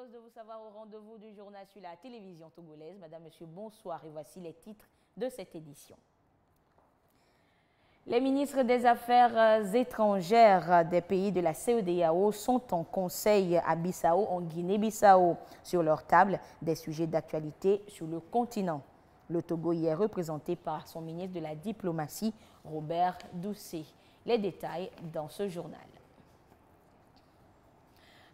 Heureuse de vous savoir au rendez-vous du journal sur la télévision togolaise. Madame, Monsieur, bonsoir et voici les titres de cette édition. Les ministres des Affaires étrangères des pays de la CEDEAO sont en conseil à Bissau, en Guinée-Bissau. Sur leur table, des sujets d'actualité sur le continent. Le Togo y est représenté par son ministre de la Diplomatie, Robert Doucet. Les détails dans ce journal.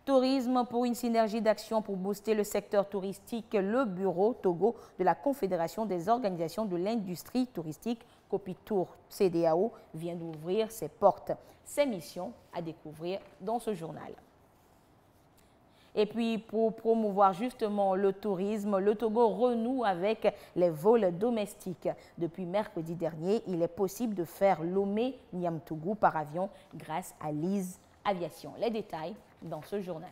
Tourisme pour une synergie d'action pour booster le secteur touristique. Le bureau Togo de la Confédération des organisations de l'industrie touristique, Copitour CEDEAO, vient d'ouvrir ses portes. Ses missions à découvrir dans ce journal. Et puis, pour promouvoir justement le tourisme, le Togo renoue avec les vols domestiques. Depuis mercredi dernier, il est possible de faire Lomé-Niamtougou par avion grâce à Lise Aviation. Les détails dans ce journal.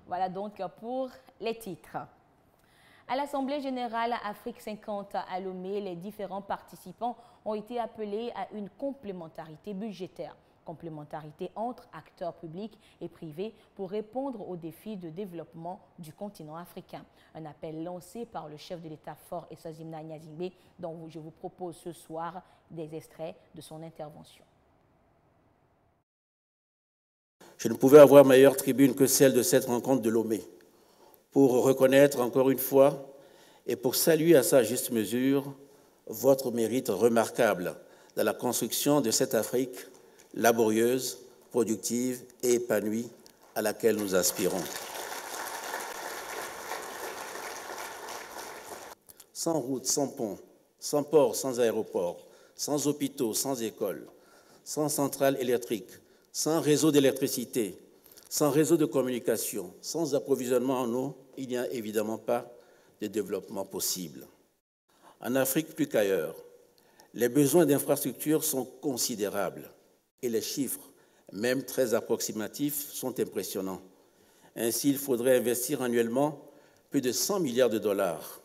Voilà donc pour les titres. À l'Assemblée générale Afrique 50 à Lomé, les différents participants ont été appelés à une complémentarité budgétaire. Complémentarité entre acteurs publics et privés pour répondre aux défis de développement du continent africain. Un appel lancé par le chef de l'État fort Essazimna Nyazingbe, dont je vous propose ce soir des extraits de son intervention. Je ne pouvais avoir meilleure tribune que celle de cette rencontre de Lomé pour reconnaître encore une fois et pour saluer à sa juste mesure votre mérite remarquable dans la construction de cette Afrique laborieuse, productive et épanouie à laquelle nous aspirons. Sans route, sans pont, sans port, sans aéroport, sans hôpitaux, sans écoles, sans centrales électriques, sans réseau d'électricité, sans réseau de communication, sans approvisionnement en eau, il n'y a évidemment pas de développement possible. En Afrique plus qu'ailleurs, les besoins d'infrastructures sont considérables et les chiffres, même très approximatifs, sont impressionnants. Ainsi, il faudrait investir annuellement plus de 100 milliards de dollars.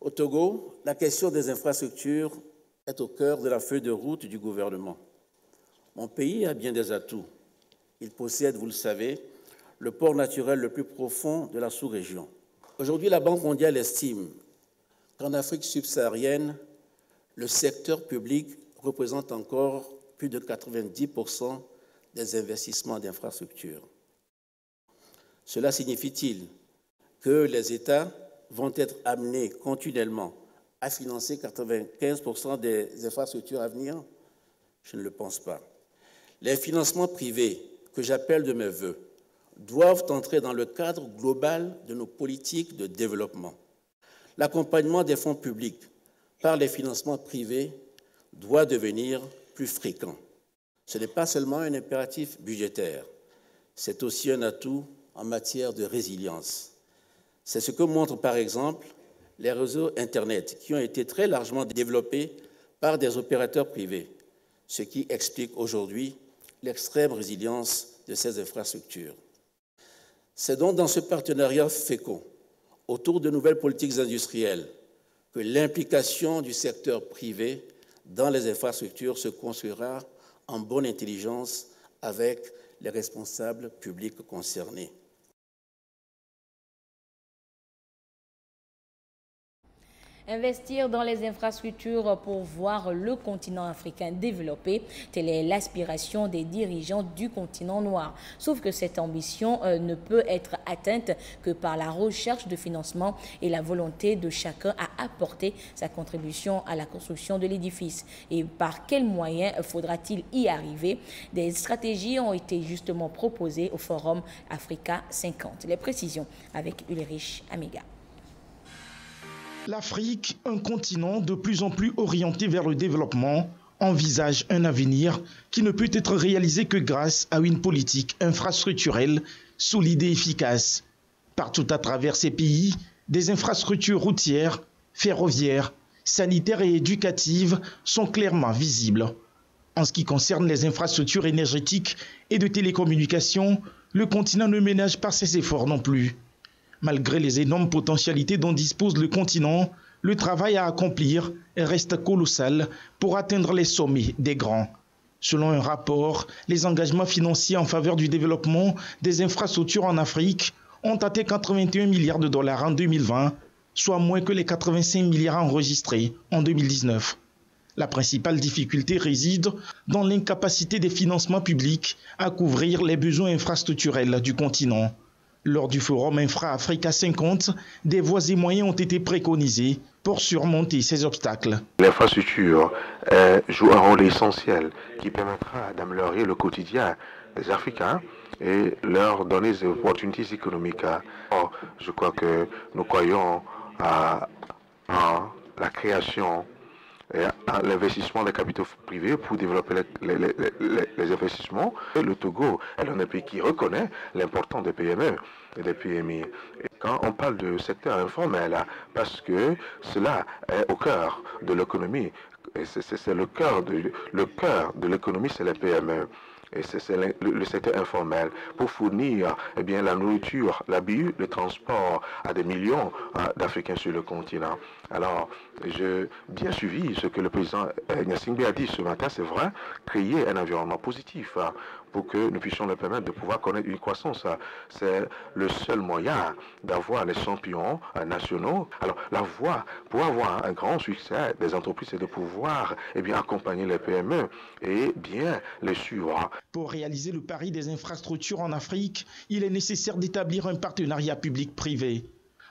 Au Togo, la question des infrastructures est au cœur de la feuille de route du gouvernement. Mon pays a bien des atouts. Il possède, vous le savez, le port naturel le plus profond de la sous-région. Aujourd'hui, la Banque mondiale estime qu'en Afrique subsaharienne, le secteur public représente encore plus de 90% des investissements d'infrastructures. Cela signifie-t-il que les États vont être amenés continuellement à financer 95% des infrastructures à venir? Je ne le pense pas. Les financements privés, que j'appelle de mes vœux, doivent entrer dans le cadre global de nos politiques de développement. L'accompagnement des fonds publics par les financements privés doit devenir plus fréquent. Ce n'est pas seulement un impératif budgétaire, c'est aussi un atout en matière de résilience. C'est ce que montrent par exemple les réseaux Internet qui ont été très largement développés par des opérateurs privés, ce qui explique aujourd'hui l'extrême résilience de ces infrastructures. C'est donc dans ce partenariat fécond autour de nouvelles politiques industrielles que l'implication du secteur privé dans les infrastructures se construira en bonne intelligence avec les responsables publics concernés. Investir dans les infrastructures pour voir le continent africain développé, telle est l'aspiration des dirigeants du continent noir. Sauf que cette ambition ne peut être atteinte que par la recherche de financement et la volonté de chacun à apporter sa contribution à la construction de l'édifice. Et par quels moyens faudra-t-il y arriver? Des stratégies ont été justement proposées au Forum Africa 50. Les précisions avec Ulrich Amiga. L'Afrique, un continent de plus en plus orienté vers le développement, envisage un avenir qui ne peut être réalisé que grâce à une politique infrastructurelle solide et efficace. Partout à travers ces pays, des infrastructures routières, ferroviaires, sanitaires et éducatives sont clairement visibles. En ce qui concerne les infrastructures énergétiques et de télécommunications, le continent ne ménage pas ses efforts non plus. Malgré les énormes potentialités dont dispose le continent, le travail à accomplir reste colossal pour atteindre les sommets des grands. Selon un rapport, les engagements financiers en faveur du développement des infrastructures en Afrique ont atteint 81 milliards de dollars en 2020, soit moins que les 85 milliards enregistrés en 2019. La principale difficulté réside dans l'incapacité des financements publics à couvrir les besoins infrastructurels du continent. Lors du forum Infra-Africa 50, des voies et moyens ont été préconisés pour surmonter ces obstacles. L'infrastructure joue un rôle essentiel qui permettra d'améliorer le quotidien des Africains et leur donner des opportunités économiques. Or, je crois que nous croyons à la création et à l'investissement des capitaux privés pour développer les investissements. Le Togo est l'un des pays qui reconnaît l'importance des PME et des PMI. Et quand on parle de secteur informel, parce que cela est au cœur de l'économie, c'est le cœur de l'économie, c'est les PME. Et c'est le secteur informel pour fournir la nourriture, l'habillement, le transport à des millions d'Africains sur le continent. Alors, j'ai bien suivi ce que le président Gnassingbé a dit ce matin, c'est vrai, créer un environnement positif pour que nous puissions leur permettre de pouvoir connaître une croissance. C'est le seul moyen d'avoir les champions nationaux. Alors, la voie pour avoir un grand succès des entreprises, c'est de pouvoir accompagner les PME et bien les suivre. Pour réaliser le pari des infrastructures en Afrique, il est nécessaire d'établir un partenariat public-privé.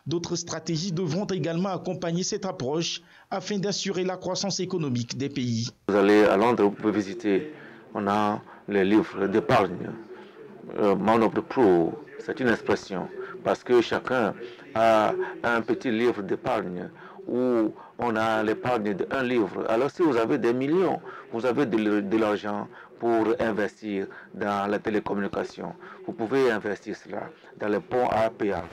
D'autres stratégies devront également accompagner cette approche afin d'assurer la croissance économique des pays. Vous allez à Londres, vous pouvez visiter, on a les livres d'épargne, Man of the Pro, c'est une expression, parce que chacun a un petit livre d'épargne où on a l'épargne d'un livre. Alors si vous avez des millions, vous avez de l'argent pour investir dans la télécommunication, vous pouvez investir cela dans les ponts à péage.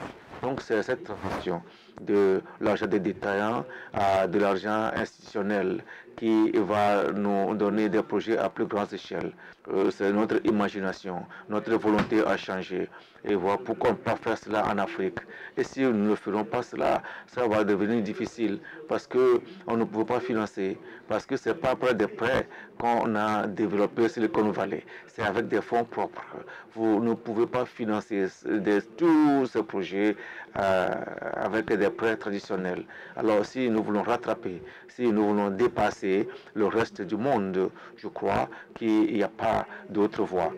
Donc c'est cette transition de l'argent des détaillants à de l'argent institutionnel qui va nous donner des projets à plus grande échelle. C'est notre imagination, notre volonté à changer et voir pourquoi on ne peut pas faire cela en Afrique. Et si nous ne ferons pas cela, ça va devenir difficile parce qu'on ne peut pas financer, parce que ce n'est pas après des prêts qu'on a développé Silicon Valley, c'est avec des fonds propres. Vous ne pouvez pas financer tous ces projets avec des prêts traditionnels. Alors si nous voulons rattraper, si nous voulons dépasser le reste du monde, je crois qu'il n'y a pas d'autre voie.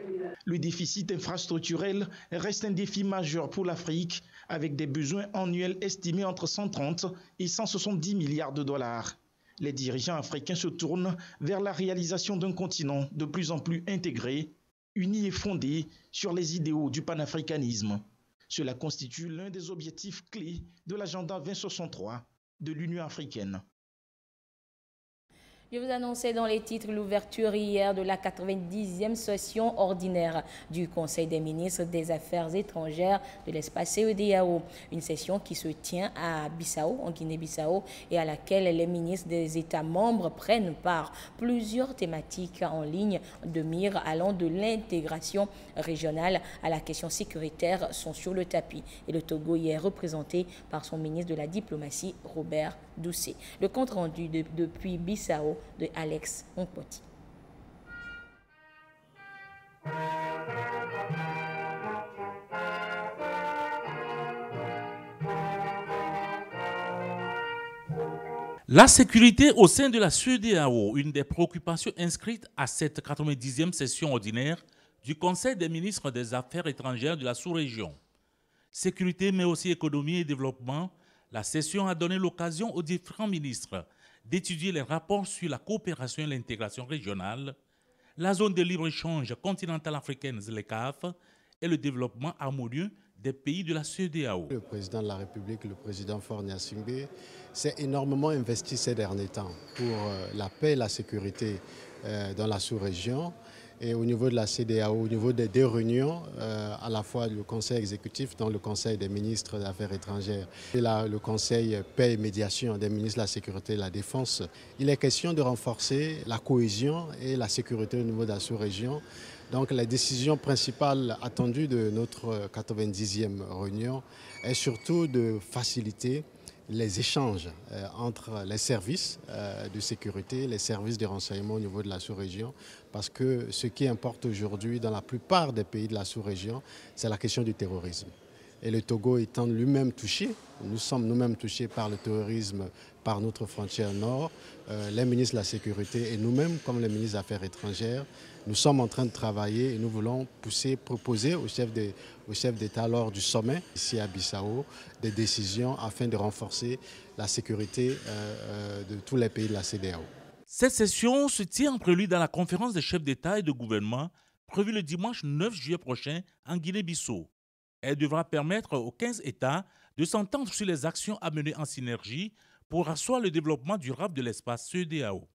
Le déficit infrastructurel reste un défi majeur pour l'Afrique, avec des besoins annuels estimés entre 130 et 170 milliards de dollars. Les dirigeants africains se tournent vers la réalisation d'un continent de plus en plus intégré, uni et fondé sur les idéaux du panafricanisme. Cela constitue l'un des objectifs clés de l'agenda 2063 de l'Union africaine. Je vous annonçais dans les titres l'ouverture hier de la 90e session ordinaire du Conseil des ministres des Affaires étrangères de l'espace CEDEAO. Une session qui se tient à Bissau, en Guinée-Bissau, et à laquelle les ministres des États membres prennent part. Plusieurs thématiques en ligne de mire allant de l'intégration régionale à la question sécuritaire sont sur le tapis. Et le Togo y est représenté par son ministre de la diplomatie, Robert Doucet. Le compte rendu depuis Bissau de Alex Onkpoti. La sécurité au sein de la CEDEAO, une des préoccupations inscrites à cette 90e session ordinaire du Conseil des ministres des Affaires étrangères de la sous-région. Sécurité, mais aussi économie et développement, la session a donné l'occasion aux différents ministres d'étudier les rapports sur la coopération et l'intégration régionale, la zone de libre-échange continentale africaine, les CAF, et le développement harmonieux des pays de la CEDEAO. Le président de la République, le président Faure Gnassingbé, s'est énormément investi ces derniers temps pour la paix et la sécurité dans la sous-région. Et au niveau de la CEDEAO, au niveau des deux réunions, à la fois le Conseil exécutif, dans le Conseil des ministres des Affaires étrangères, et le Conseil paix et médiation des ministres de la Sécurité et de la Défense, il est question de renforcer la cohésion et la sécurité au niveau de la sous-région. Donc la décision principale attendue de notre 90e réunion est surtout de faciliter les échanges entre les services de sécurité, les services de renseignement au niveau de la sous-région, parce que ce qui importe aujourd'hui dans la plupart des pays de la sous-région, c'est la question du terrorisme. Et le Togo étant lui-même touché, nous sommes nous-mêmes touchés par le terrorisme par notre frontière nord, les ministres de la Sécurité et nous-mêmes, comme les ministres des Affaires étrangères, nous sommes en train de travailler et nous voulons proposer au chef d'État lors du sommet ici à Bissau des décisions afin de renforcer la sécurité de tous les pays de la CEDEAO. Cette session se tient en prélude à la conférence des chefs d'État et de gouvernement prévue le dimanche 9 juillet prochain en Guinée-Bissau. Elle devra permettre aux 15 États de s'entendre sur les actions à mener en synergie pour asseoir le développement durable de l'espace CEDEAO.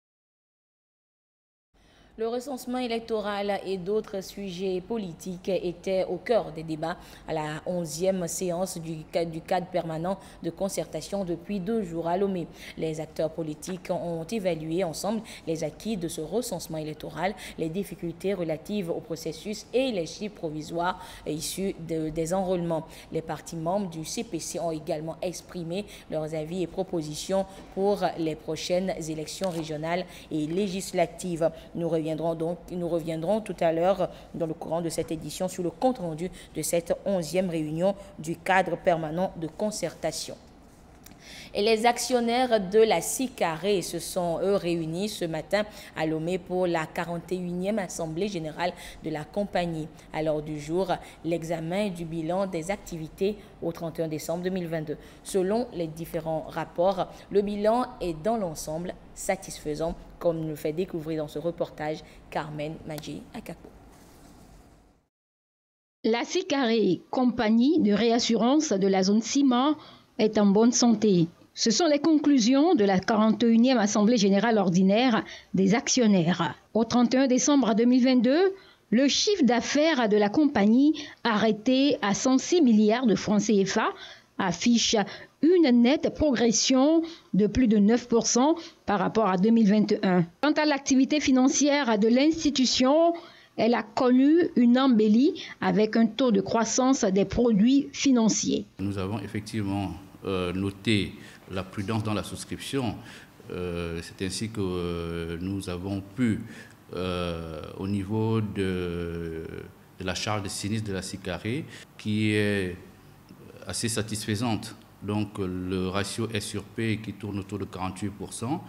Le recensement électoral et d'autres sujets politiques étaient au cœur des débats à la 11e séance du cadre permanent de concertation depuis 2 jours à Lomé. Les acteurs politiques ont évalué ensemble les acquis de ce recensement électoral, les difficultés relatives au processus et les chiffres provisoires issus des enrôlements. Les partis membres du CPC ont également exprimé leurs avis et propositions pour les prochaines élections régionales et législatives. Nous reviendrons tout à l'heure dans le courant de cette édition sur le compte-rendu de cette 11e réunion du cadre permanent de concertation. Et les actionnaires de la SICARE se sont, eux, réunis ce matin à Lomé pour la 41e Assemblée générale de la compagnie. À l'ordre du jour, l'examen du bilan des activités au 31 décembre 2022. Selon les différents rapports, le bilan est dans l'ensemble satisfaisant, comme nous le fait découvrir dans ce reportage Carmen Madji Akako. La SICARE, compagnie de réassurance de la zone ciment, est en bonne santé. Ce sont les conclusions de la 41e Assemblée générale ordinaire des actionnaires. Au 31 décembre 2022, le chiffre d'affaires de la compagnie, arrêté à 106 milliards de francs CFA, affiche une nette progression de plus de 9% par rapport à 2021. Quant à l'activité financière de l'institution, elle a connu une embellie avec un taux de croissance des produits financiers. Nous avons effectivement noté la prudence dans la souscription. C'est ainsi que nous avons pu, au niveau de la charge de sinistre de la SICARE, qui est assez satisfaisante. Donc le ratio S sur P qui tourne autour de 48%.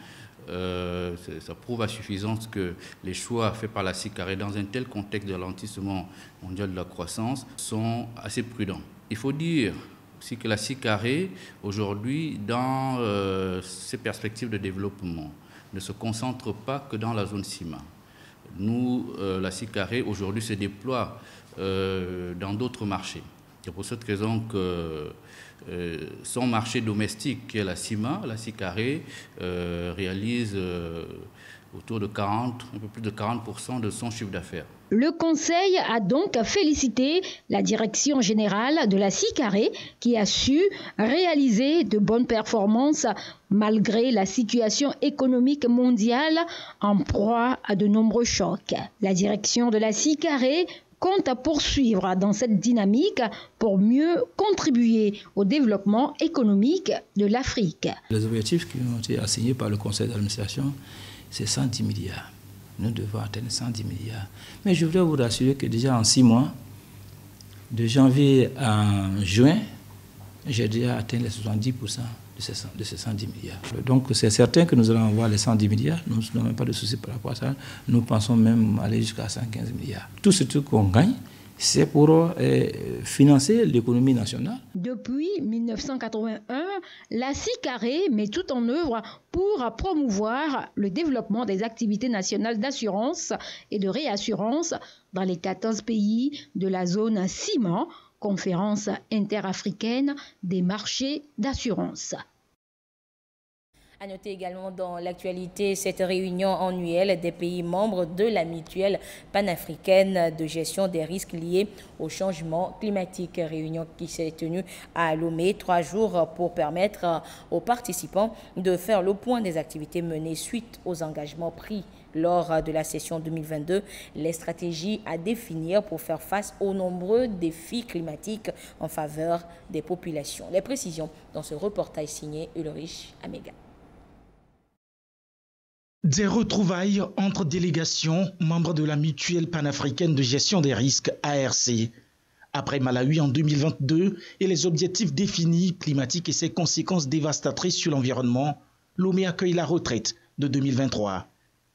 Ça prouve à suffisance que les choix faits par la SICARE dans un tel contexte de ralentissement mondial de la croissance sont assez prudents. Il faut dire aussi que la SICARE, aujourd'hui, dans ses perspectives de développement, ne se concentre pas que dans la zone ciment. Nous, la SICARE, aujourd'hui, se déploie dans d'autres marchés. C'est pour cette raison que son marché domestique, qui est la ciment, la SICARE, réalise autour de un peu plus de 40% de son chiffre d'affaires. Le Conseil a donc félicité la direction générale de la SICARE qui a su réaliser de bonnes performances malgré la situation économique mondiale en proie à de nombreux chocs. La direction de la SICARE compte à poursuivre dans cette dynamique pour mieux contribuer au développement économique de l'Afrique. Les objectifs qui ont été assignés par le conseil d'administration, c'est 110 milliards. Nous devons atteindre 110 milliards. Mais je voudrais vous rassurer que déjà en 6 mois, de janvier à juin, j'ai déjà atteint les 70% de ces 110 milliards. Donc c'est certain que nous allons avoir les 110 milliards, nous n'avons pas de soucis par rapport à ça. Nous pensons même aller jusqu'à 115 milliards. Tout ce truc qu'on gagne, c'est pour financer l'économie nationale. Depuis 1981, la SICARE met tout en œuvre pour promouvoir le développement des activités nationales d'assurance et de réassurance dans les 14 pays de la zone ciment, conférence interafricaine des marchés d'assurance. À noter également dans l'actualité cette réunion annuelle des pays membres de la mutuelle panafricaine de gestion des risques liés au changement climatique. Réunion qui s'est tenue à Lomé, 3 jours pour permettre aux participants de faire le point des activités menées suite aux engagements pris lors de la session 2022, les stratégies à définir pour faire face aux nombreux défis climatiques en faveur des populations. Les précisions dans ce reportage signé Ulrich Amega. Des retrouvailles entre délégations, membres de la mutuelle panafricaine de gestion des risques ARC. Après Malawi en 2022 et les objectifs définis climatiques et ses conséquences dévastatrices sur l'environnement, Lomé accueille la retraite de 2023.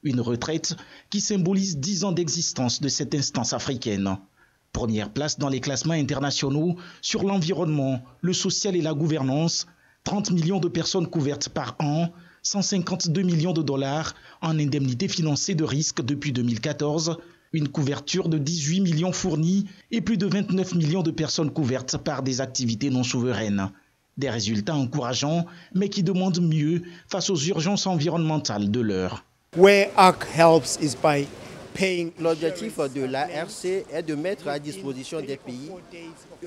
Une retraite qui symbolise 10 ans d'existence de cette instance africaine. Première place dans les classements internationaux sur l'environnement, le social et la gouvernance, 30 millions de personnes couvertes par an, 152 millions de dollars en indemnités financées de risque depuis 2014, une couverture de 18 millions fournis et plus de 29 millions de personnes couvertes par des activités non souveraines. Des résultats encourageants, mais qui demandent mieux face aux urgences environnementales de l'heure. L'objectif de l'ARC est de mettre à disposition des pays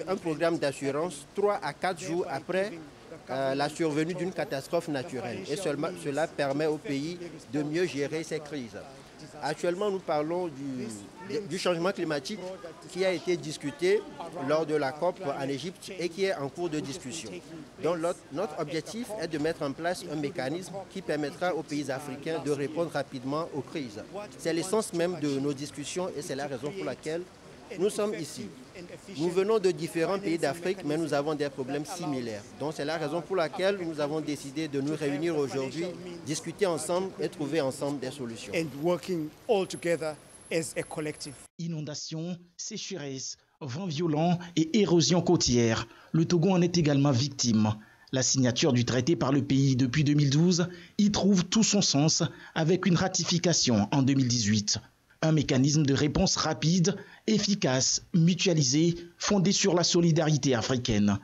un programme d'assurance 3 à 4 jours après la survenue d'une catastrophe naturelle. Et seulement cela permet au pays de mieux gérer ces crises. Actuellement, nous parlons du changement climatique qui a été discuté lors de la COP en Égypte et qui est en cours de discussion. Donc notre objectif est de mettre en place un mécanisme qui permettra aux pays africains de répondre rapidement aux crises. C'est l'essence même de nos discussions et c'est la raison pour laquelle nous sommes ici. Nous venons de différents pays d'Afrique, mais nous avons des problèmes similaires. Donc c'est la raison pour laquelle nous avons décidé de nous réunir aujourd'hui, discuter ensemble et trouver ensemble des solutions. Inondations, sécheresse, vents violents et érosion côtière. Le Togo en est également victime. La signature du traité par le pays depuis 2012 y trouve tout son sens avec une ratification en 2018. Un mécanisme de réponse rapide, efficace, mutualisé, fondé sur la solidarité africaine.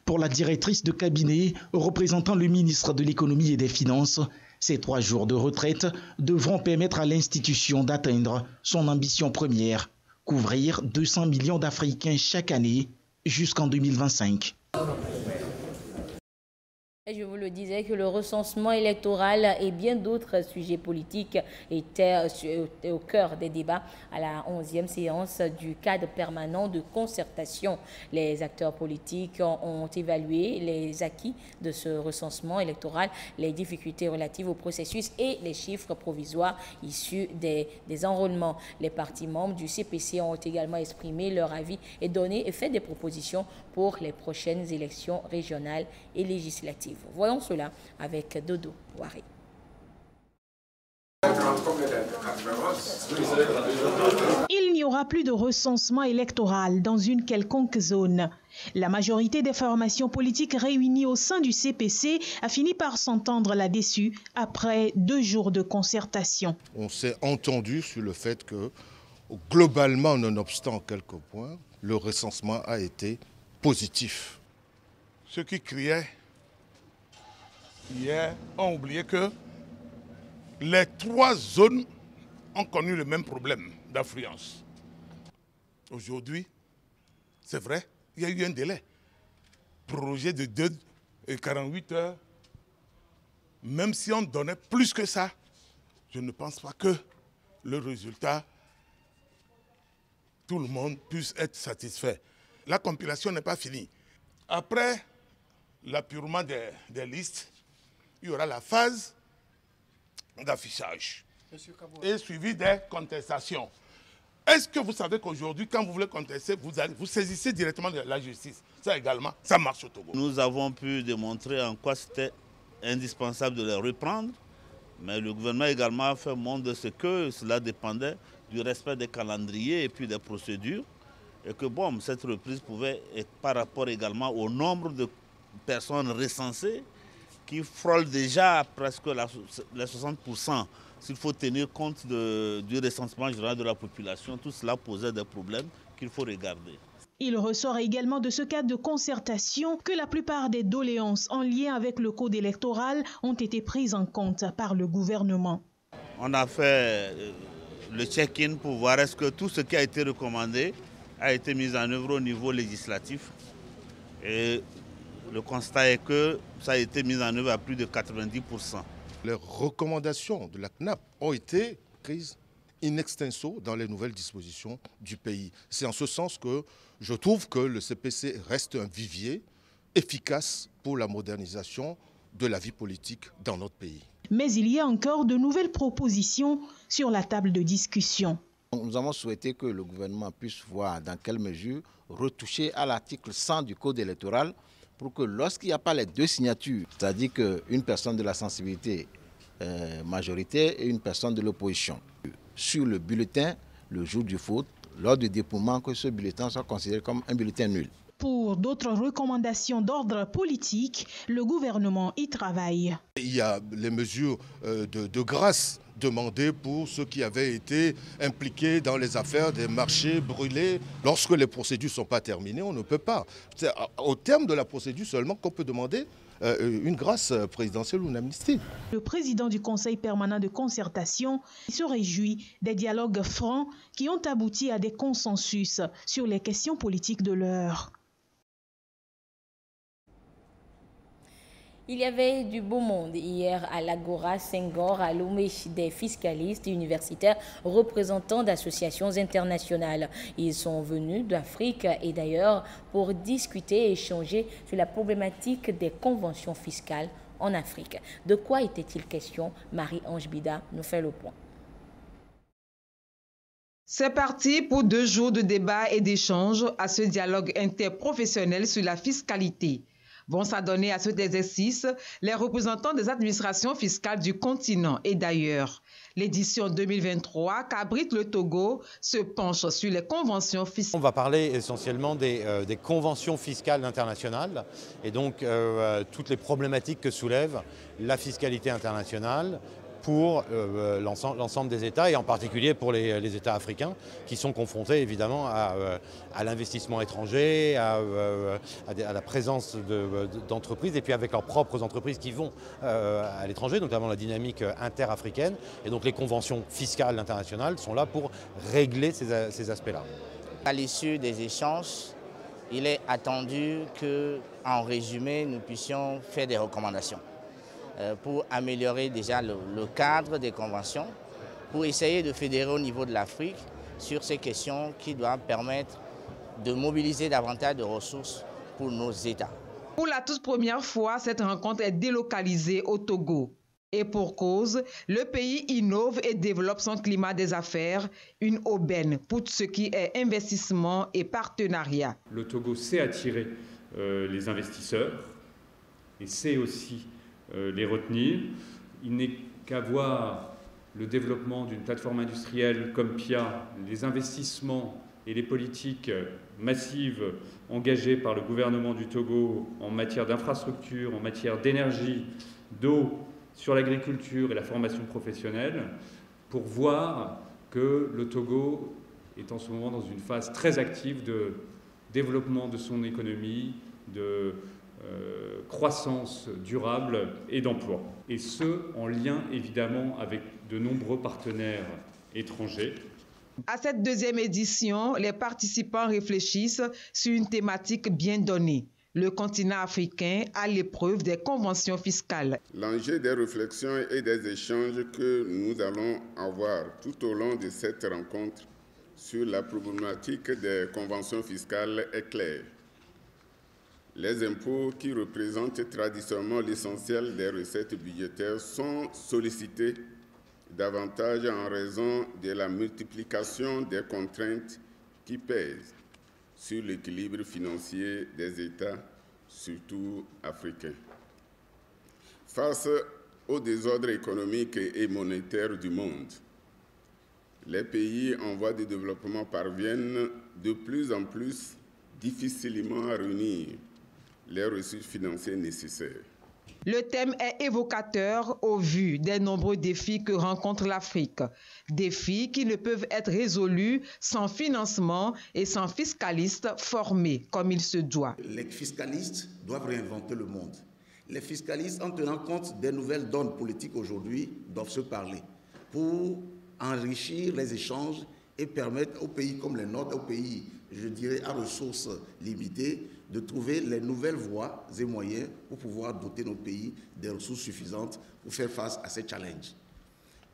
Pour la directrice de cabinet représentant le ministre de l'économie et des finances, ces 3 jours de retraite devront permettre à l'institution d'atteindre son ambition première, couvrir 200 millions d'Africains chaque année jusqu'en 2025. Je vous le disais que le recensement électoral et bien d'autres sujets politiques étaient au cœur des débats à la 11e séance du cadre permanent de concertation. Les acteurs politiques ont évalué les acquis de ce recensement électoral, les difficultés relatives au processus et les chiffres provisoires issus des enrôlements. Les partis membres du CPC ont également exprimé leur avis et fait des propositions pour les prochaines élections régionales et législatives. Voyons cela avec Dodo Waré. Il n'y aura plus de recensement électoral dans une quelconque zone. La majorité des formations politiques réunies au sein du CPC a fini par s'entendre là-dessus après 2 jours de concertation. On s'est entendu sur le fait que, globalement, nonobstant quelques points, le recensement a été positif. Ceux qui criaient hier ont oublié que les 3 zones ont connu le même problème d'affluence. Aujourd'hui, c'est vrai, il y a eu un délai. Projet de 2 et 48 heures. Même si on donnait plus que ça, je ne pense pas que le résultat, tout le monde puisse être satisfait. La compilation n'est pas finie. Après l'appurement des listes, il y aura la phase d'affichage et suivi des contestations. Est-ce que vous savez qu'aujourd'hui, quand vous voulez contester, vous saisissez directement de la justice? Ça également, ça marche au Togo. Nous avons pu démontrer en quoi c'était indispensable de les reprendre, mais le gouvernement également a fait montre de ce que cela dépendait du respect des calendriers et puis des procédures. Et que bon, cette reprise pouvait, par rapport également au nombre de personnes recensées, qui frôlent déjà presque les 60%, s'il faut tenir compte du recensement général de la population, tout cela posait des problèmes qu'il faut regarder. Il ressort également de ce cadre de concertation que la plupart des doléances en lien avec le code électoral ont été prises en compte par le gouvernement. On a fait le check-in pour voir est-ce que tout ce qui a été recommandé a été mis en œuvre au niveau législatif. Et le constat est que ça a été mis en œuvre à plus de 90%. Les recommandations de la CNAP ont été prises in extenso dans les nouvelles dispositions du pays. C'est en ce sens que je trouve que le CPC reste un vivier efficace pour la modernisation de la vie politique dans notre pays. Mais il y a encore de nouvelles propositions sur la table de discussion. Nous avons souhaité que le gouvernement puisse voir dans quelle mesure retoucher à l'article 100 du Code électoral pour que lorsqu'il n'y a pas les deux signatures, c'est-à-dire qu'une personne de la sensibilité majoritaire et une personne de l'opposition, sur le bulletin, le jour du vote, lors du dépouillement, que ce bulletin soit considéré comme un bulletin nul. Pour d'autres recommandations d'ordre politique, le gouvernement y travaille. Il y a les mesures de grâce demandées pour ceux qui avaient été impliqués dans les affaires des marchés brûlés. Lorsque les procédures ne sont pas terminées, on ne peut pas. C'est au terme de la procédure seulement qu'on peut demander une grâce présidentielle ou une amnistie. Le président du Conseil permanent de concertation se réjouit des dialogues francs qui ont abouti à des consensus sur les questions politiques de l'heure. Il y avait du beau monde hier à l'Agora Senghor, à Lomé, des fiscalistes universitaires représentants d'associations internationales. Ils sont venus d'Afrique et d'ailleurs pour discuter et échanger sur la problématique des conventions fiscales en Afrique. De quoi était-il question? Marie-Ange Bida nous fait le point. C'est parti pour 2 jours de débat et d'échange à ce dialogue interprofessionnel sur la fiscalité. Vont s'adonner à cet exercice les représentants des administrations fiscales du continent et d'ailleurs. L'édition 2023 qu'abrite le Togo se penche sur les conventions fiscales. On va parler essentiellement des conventions fiscales internationales et donc toutes les problématiques que soulève la fiscalité internationale pour l'ensemble des États et en particulier pour les États africains qui sont confrontés évidemment à l'investissement étranger, à la présence d'entreprises et puis avec leurs propres entreprises qui vont à l'étranger, notamment la dynamique interafricaine. Et donc les conventions fiscales internationales sont là pour régler ces aspects-là. À l'issue des échanges, il est attendu qu'en résumé, nous puissions faire des recommandations pour améliorer déjà le cadre des conventions, pour essayer de fédérer au niveau de l'Afrique sur ces questions qui doivent permettre de mobiliser davantage de ressources pour nos États. Pour la toute première fois, cette rencontre est délocalisée au Togo. Et pour cause, le pays innove et développe son climat des affaires, une aubaine pour ce qui est investissement et partenariat. Le Togo sait attirer les investisseurs et sait aussi les retenir. Il n'est qu'à voir le développement d'une plateforme industrielle comme PIA, les investissements et les politiques massives engagées par le gouvernement du Togo en matière d'infrastructure, en matière d'énergie, d'eau, sur l'agriculture et la formation professionnelle, pour voir que le Togo est en ce moment dans une phase très active de développement de son économie, de croissance durable et d'emploi. Et ce, en lien évidemment avec de nombreux partenaires étrangers. À cette deuxième édition, les participants réfléchissent sur une thématique bien donnée. Le continent africain à l'épreuve des conventions fiscales. L'enjeu des réflexions et des échanges que nous allons avoir tout au long de cette rencontre sur la problématique des conventions fiscales est clair. Les impôts qui représentent traditionnellement l'essentiel des recettes budgétaires sont sollicités davantage en raison de la multiplication des contraintes qui pèsent sur l'équilibre financier des États, surtout africains. Face au désordre économique et monétaire du monde, les pays en voie de développement parviennent de plus en plus difficilement à réunir les ressources financières nécessaires. Le thème est évocateur au vu des nombreux défis que rencontre l'Afrique. Défis qui ne peuvent être résolus sans financement et sans fiscalistes formés comme il se doit. Les fiscalistes doivent réinventer le monde. Les fiscalistes, en tenant compte des nouvelles donnes politiques aujourd'hui, doivent se parler pour enrichir les échanges et permettre aux pays comme les nôtres, aux pays, je dirais, à ressources limitées, de trouver les nouvelles voies et moyens pour pouvoir doter nos pays des ressources suffisantes pour faire face à ces challenges.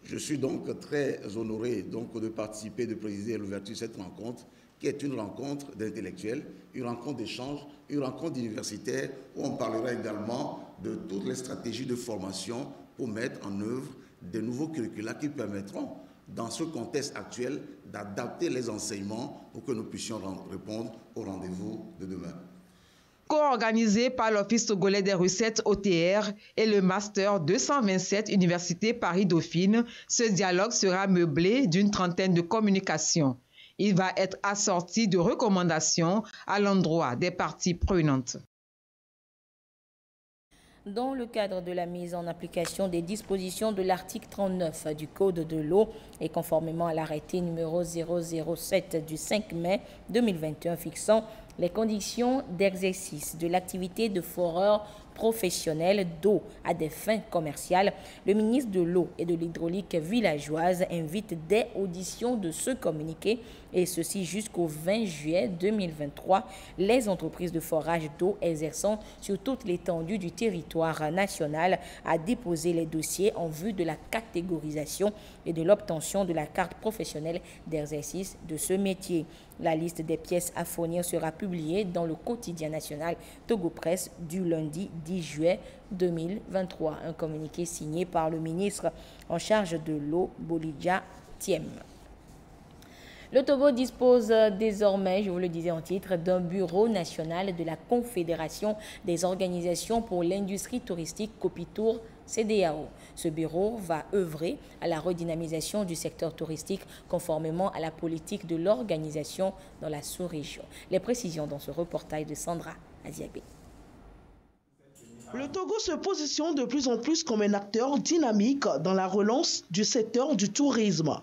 Je suis donc très honoré de participer, de présider à l'ouverture de cette rencontre, qui est une rencontre d'intellectuels, une rencontre d'échange, une rencontre d'universitaires, où on parlera également de toutes les stratégies de formation pour mettre en œuvre de nouveaux curricula qui permettront, dans ce contexte actuel, d'adapter les enseignements pour que nous puissions répondre au rendez-vous de demain. Co-organisé par l'Office togolais des recettes OTR et le Master 227 Université Paris-Dauphine, ce dialogue sera meublé d'une trentaine de communications. Il va être assorti de recommandations à l'endroit des parties prenantes. Dans le cadre de la mise en application des dispositions de l'article 39 du Code de l'eau et conformément à l'arrêté numéro 007 du 5 mai 2021 fixant les conditions d'exercice de l'activité de foreur professionnel d'eau à des fins commerciales, le ministre de l'eau et de l'hydraulique villageoise invite dès audition de ce communiqué, et ceci jusqu'au 20 juillet 2023, les entreprises de forage d'eau exerçant sur toute l'étendue du territoire national à déposer les dossiers en vue de la catégorisation et de l'obtention de la carte professionnelle d'exercice de ce métier. La liste des pièces à fournir sera publiée dans le quotidien national Togo Presse du lundi 10 juillet 2023. Un communiqué signé par le ministre en charge de l'eau, Bolidja Thiem. Le Togo dispose désormais, je vous le disais en titre, d'un bureau national de la Confédération des organisations pour l'industrie touristique Copitour CEDEAO. Ce bureau va œuvrer à la redynamisation du secteur touristique conformément à la politique de l'organisation dans la sous-région. Les précisions dans ce reportage de Sandra Aziabé. Le Togo se positionne de plus en plus comme un acteur dynamique dans la relance du secteur du tourisme.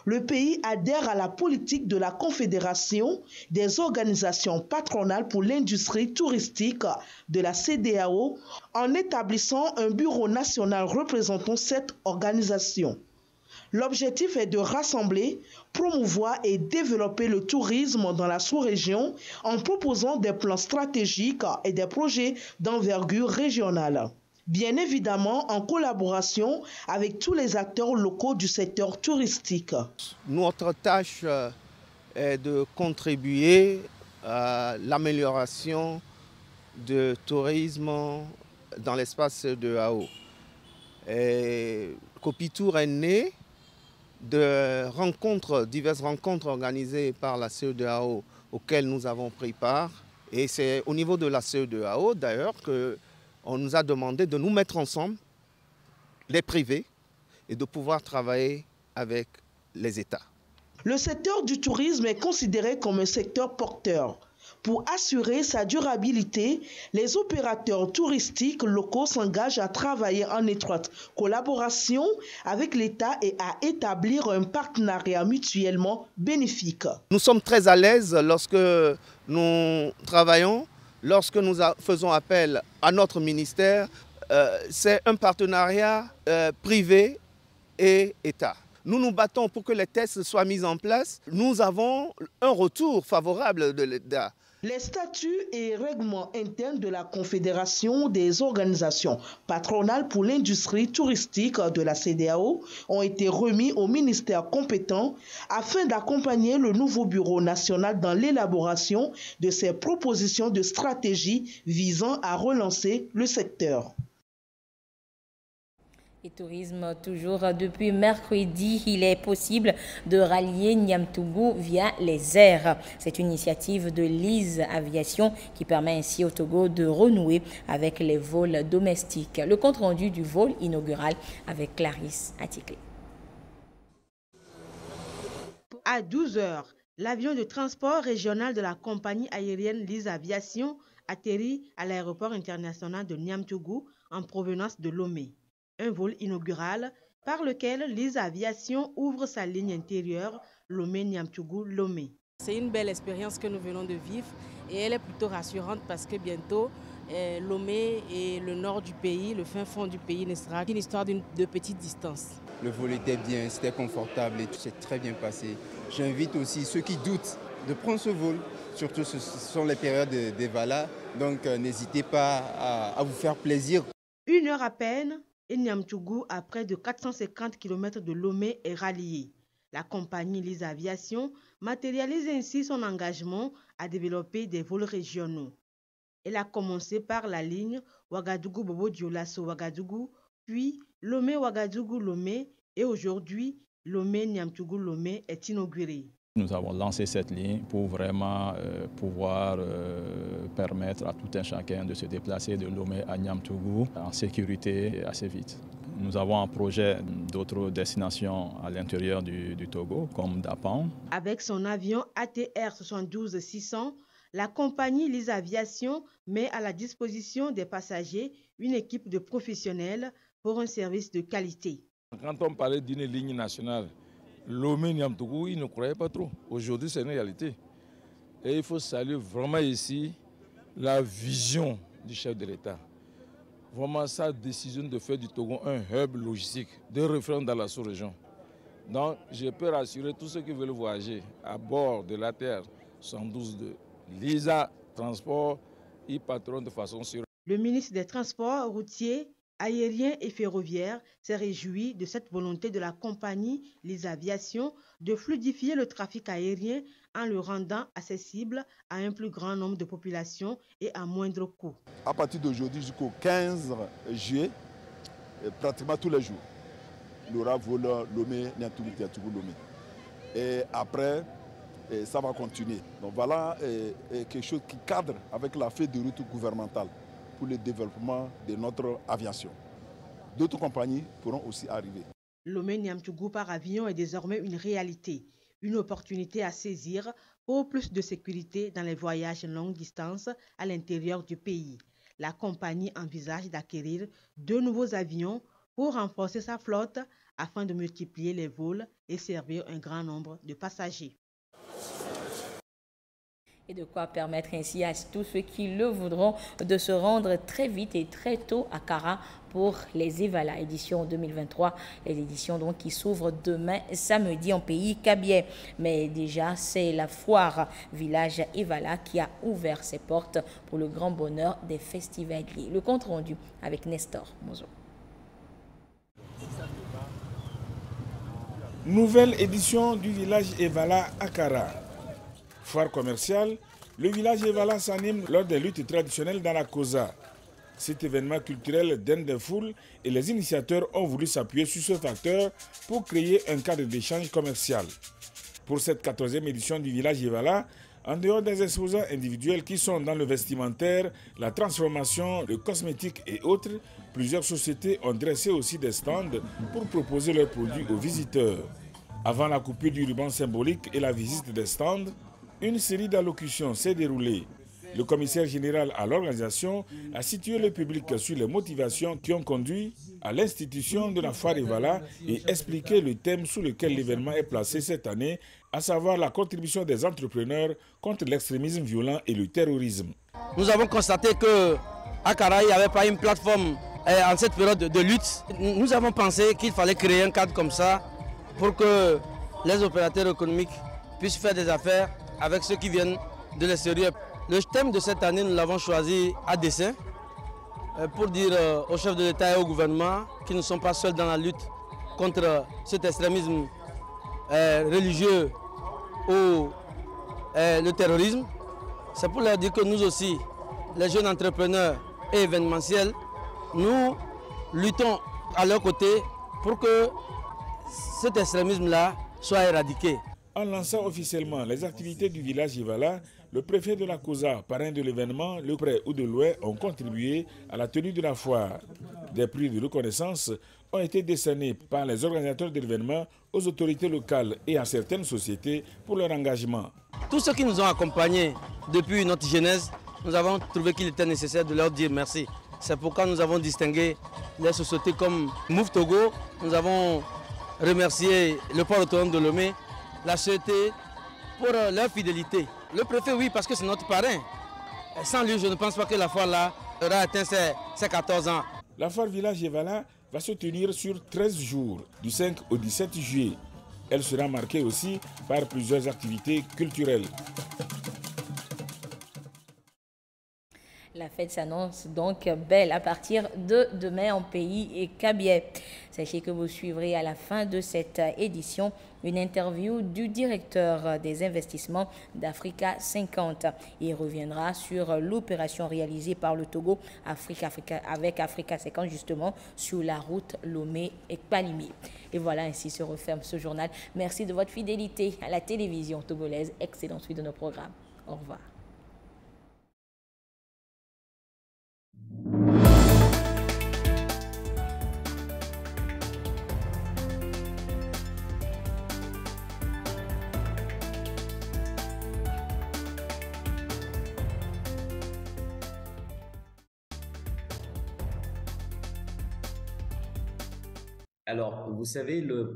Le pays adhère à la politique de la Confédération des organisations patronales pour l'industrie touristique de la CEDEAO en établissant un bureau national représentant cette organisation. L'objectif est de rassembler, promouvoir et développer le tourisme dans la sous-région en proposant des plans stratégiques et des projets d'envergure régionale. Bien évidemment en collaboration avec tous les acteurs locaux du secteur touristique. Notre tâche est de contribuer à l'amélioration du tourisme dans l'espace CEDEAO. Copitour est né de diverses rencontres organisées par la CEDEAO auxquelles nous avons pris part. Et c'est au niveau de la CEDEAO d'ailleurs qu'on nous a demandé de nous mettre ensemble, les privés, et de pouvoir travailler avec les États. Le secteur du tourisme est considéré comme un secteur porteur. Pour assurer sa durabilité, les opérateurs touristiques locaux s'engagent à travailler en étroite collaboration avec l'État et à établir un partenariat mutuellement bénéfique. Nous sommes très à l'aise lorsque nous travaillons, lorsque nous faisons appel à notre ministère. C'est un partenariat privé et État. Nous nous battons pour que les tests soient mis en place. Nous avons un retour favorable de l'État. Les statuts et règlements internes de la Confédération des organisations patronales pour l'industrie touristique de la CEDEAO ont été remis au ministère compétent afin d'accompagner le nouveau bureau national dans l'élaboration de ces propositions de stratégie visant à relancer le secteur. Et tourisme, toujours depuis mercredi, il est possible de rallier Niamtougou via les airs. C'est une initiative de Lise Aviation qui permet ainsi au Togo de renouer avec les vols domestiques. Le compte-rendu du vol inaugural avec Clarisse Atiklé. À 12 h, l'avion de transport régional de la compagnie aérienne Lise Aviation atterrit à l'aéroport international de Niamtougou en provenance de Lomé. Un vol inaugural par lequel Lise Aviation ouvre sa ligne intérieure Lomé-Niamtougou-Lomé. C'est une belle expérience que nous venons de vivre et elle est plutôt rassurante parce que bientôt Lomé et le nord du pays, le fin fond du pays, ne sera qu'une histoire de petite distance. Le vol était bien, c'était confortable et tout s'est très bien passé. J'invite aussi ceux qui doutent de prendre ce vol, surtout ce sont les périodes d'Evala, donc n'hésitez pas à vous faire plaisir. 1 heure à peine, et Niamtougou, à près de 450 km de Lomé, est rallié. La compagnie Lise Aviation matérialise ainsi son engagement à développer des vols régionaux. Elle a commencé par la ligne Ouagadougou-Bobo-Dioulasso-Ouagadougou, puis Lomé-Ouagadougou-Lomé et aujourd'hui, Lomé-Niamtougou-Lomé est inaugurée. Nous avons lancé cette ligne pour vraiment pouvoir permettre à tout un chacun de se déplacer de Lomé à Niamtougou en sécurité et assez vite. Nous avons un projet d'autres destinations à l'intérieur du Togo, comme Dapan. Avec son avion ATR 72-600, la compagnie Lise Aviation met à la disposition des passagers une équipe de professionnels pour un service de qualité. Quand on parlait d'une ligne nationale, Lomé-Niamtougou, ils ne croyaient pas trop. Aujourd'hui, c'est une réalité. Et il faut saluer vraiment ici la vision du chef de l'État. Vraiment sa décision de faire du Togo un hub logistique de référence dans la sous-région. Donc, je peux rassurer tous ceux qui veulent voyager à bord de l'ATR 112 de Lisa Transport, ils patronent de façon sûre. Le ministre des Transports routiers, aériens et ferroviaires s'est réjoui de cette volonté de la compagnie Lise Aviation de fluidifier le trafic aérien en le rendant accessible à un plus grand nombre de populations et à moindre coût. À partir d'aujourd'hui jusqu'au 15 juillet, pratiquement tous les jours, il y aura vol Lomé-Niamtougou-Lomé. Et après, ça va continuer. Donc voilà quelque chose qui cadre avec la feuille de route gouvernementale pour le développement de notre aviation. D'autres compagnies pourront aussi arriver. Lomé-Niamtougou par avion est désormais une réalité, une opportunité à saisir pour plus de sécurité dans les voyages longue distance à l'intérieur du pays. La compagnie envisage d'acquérir 2 nouveaux avions pour renforcer sa flotte afin de multiplier les vols et servir un grand nombre de passagers. Et de quoi permettre ainsi à tous ceux qui le voudront de se rendre très vite et très tôt à Kara pour les Evala édition 2023, les éditions donc qui s'ouvrent demain samedi en pays Kabylie. Mais déjà, c'est la foire village Evala qui a ouvert ses portes pour le grand bonheur des festivaliers. Le compte rendu avec Nestor Mozo. Nouvelle édition du village Evala à Kara. Foire commerciale, le village Evala s'anime lors des luttes traditionnelles dans la Kosa. Cet événement culturel donne des foules et les initiateurs ont voulu s'appuyer sur ce facteur pour créer un cadre d'échange commercial. Pour cette 14e édition du village Evala, en dehors des exposants individuels qui sont dans le vestimentaire, la transformation, le cosmétique et autres, plusieurs sociétés ont dressé aussi des stands pour proposer leurs produits aux visiteurs. Avant la coupure du ruban symbolique et la visite des stands, une série d'allocutions s'est déroulée. Le commissaire général à l'organisation a situé le public sur les motivations qui ont conduit à l'institution de la foire Evala et expliqué le thème sous lequel l'événement est placé cette année, à savoir la contribution des entrepreneurs contre l'extrémisme violent et le terrorisme. Nous avons constaté qu'à Kara, il n'y avait pas une plateforme en cette période de lutte. Nous avons pensé qu'il fallait créer un cadre comme ça pour que les opérateurs économiques puissent faire des affaires avec ceux qui viennent de l'extérieur. Le thème de cette année, nous l'avons choisi à dessein pour dire aux chefs de l'État et au gouvernement qu'ils ne sont pas seuls dans la lutte contre cet extrémisme religieux ou le terrorisme. C'est pour leur dire que nous aussi, les jeunes entrepreneurs et événementiels, nous luttons à leur côté pour que cet extrémisme-là soit éradiqué. En lançant officiellement les activités du village Evala, le préfet de la Kosa, parrain de l'événement, le près ou de loin, ont contribué à la tenue de la foire. Des prix de reconnaissance ont été décernés par les organisateurs de l'événement aux autorités locales et à certaines sociétés pour leur engagement. Tous ceux qui nous ont accompagnés depuis notre genèse, nous avons trouvé qu'il était nécessaire de leur dire merci. C'est pourquoi nous avons distingué les sociétés comme Move Togo. Nous avons remercié le port autonome de Lomé, la société pour leur fidélité. Le préfet, oui, parce que c'est notre parrain. Sans lui, je ne pense pas que la foire là aura atteint ses 14 ans. La foire Village Evala va se tenir sur 13 jours, du 5 au 17 juillet. Elle sera marquée aussi par plusieurs activités culturelles. La fête s'annonce donc belle à partir de demain en pays et Kabylie. Sachez que vous suivrez à la fin de cette édition une interview du directeur des investissements d'Africa 50. Il reviendra sur l'opération réalisée par le Togo avec Africa 50 justement sur la route Lomé et Kpalimé. Et voilà, ainsi se referme ce journal. Merci de votre fidélité à la télévision togolaise. Excellente suite de nos programmes. Au revoir. Alors, vous savez, le